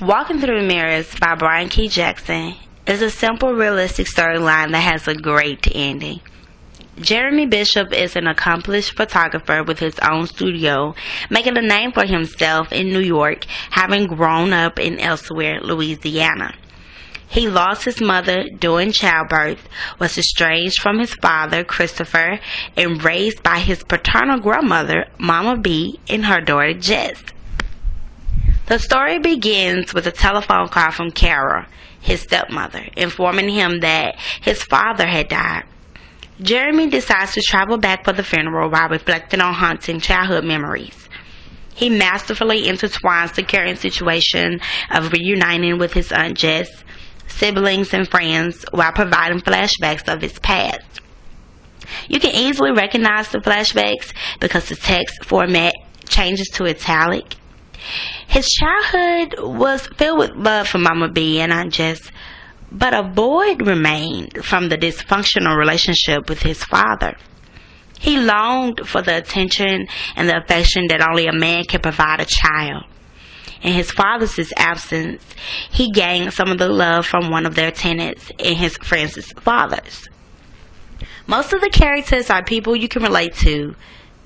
Walking Through the Mirrors by Brian K. Jackson is a simple, realistic storyline that has a great ending. Jeremy Bishop is an accomplished photographer with his own studio, making a name for himself in New York, having grown up in Elsewhere, Louisiana. He lost his mother during childbirth, was estranged from his father, Christopher, and raised by his paternal grandmother, Mama B, and her daughter, Jess. The story begins with a telephone call from Kara, his stepmother, informing him that his father had died. Jeremy decides to travel back for the funeral while reflecting on haunting childhood memories. He masterfully intertwines the current situation of reuniting with his Aunt Jess, siblings, and friends while providing flashbacks of his past. You can easily recognize the flashbacks because the text format changes to italic. His childhood was filled with love for Mama B and Aunt Jess, but a void remained from the dysfunctional relationship with his father. He longed for the attention and the affection that only a man can provide a child. In his father's absence, he gained some of the love from one of their tenants and his friends' fathers. Most of the characters are people you can relate to,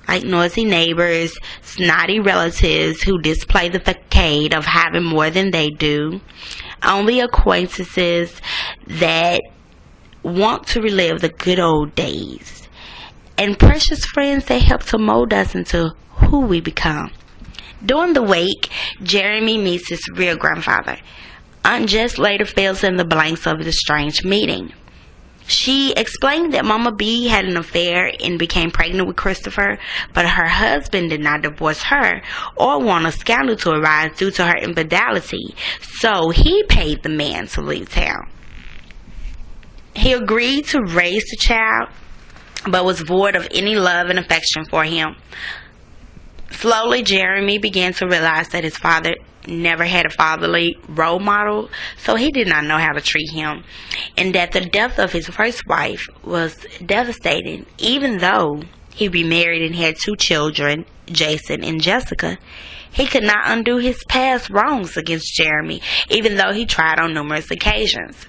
like noisy neighbors, snotty relatives who display the facade of having more than they do, only acquaintances that want to relive the good old days, and precious friends that help to mold us into who we become. During the wake, Jeremy meets his real grandfather. Aunt Jess later fills in the blanks of the strange meeting. She explained that Mama B had an affair and became pregnant with Christopher, but her husband did not divorce her or want a scandal to arise due to her infidelity, so he paid the man to leave town. He agreed to raise the child, but was void of any love and affection for him. Slowly, Jeremy began to realize that his father never had a fatherly role model, so he did not know how to treat him, and that the death of his first wife was devastating. Even though he remarried and had 2 children, Jason and Jessica, he could not undo his past wrongs against Jeremy, even though he tried on numerous occasions.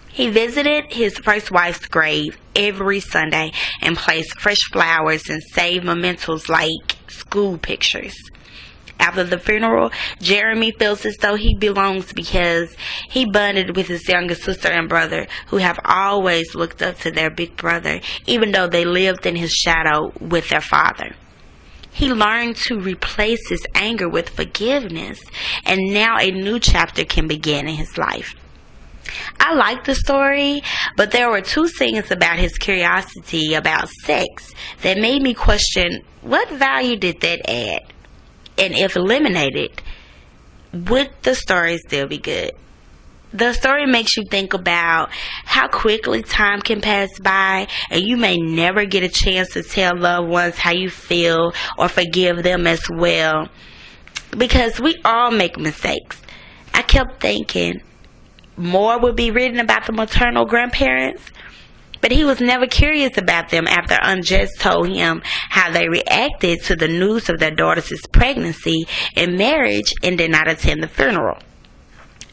He visited his first wife's grave every Sunday and placed fresh flowers and saved mementos like school pictures. After the funeral, Jeremy feels as though he belongs because he bonded with his younger sister and brother, who have always looked up to their big brother, even though they lived in his shadow with their father. He learned to replace his anger with forgiveness, and now a new chapter can begin in his life. I liked the story, but there were 2 scenes about his curiosity about sex that made me question what value did that add, and if eliminated, would the story still be good? The story makes you think about how quickly time can pass by, and you may never get a chance to tell loved ones how you feel or forgive them as well, because we all make mistakes. I kept thinking more would be written about the maternal grandparents, but he was never curious about them after Aunt Jess told him how they reacted to the news of their daughter's pregnancy and marriage and did not attend the funeral.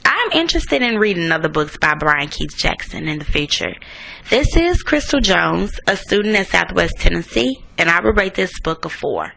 I'm interested in reading other books by Brian Keith Jackson in the future. This is Crystal Jones, a student at Southwest Tennessee, and I will rate this book a 4.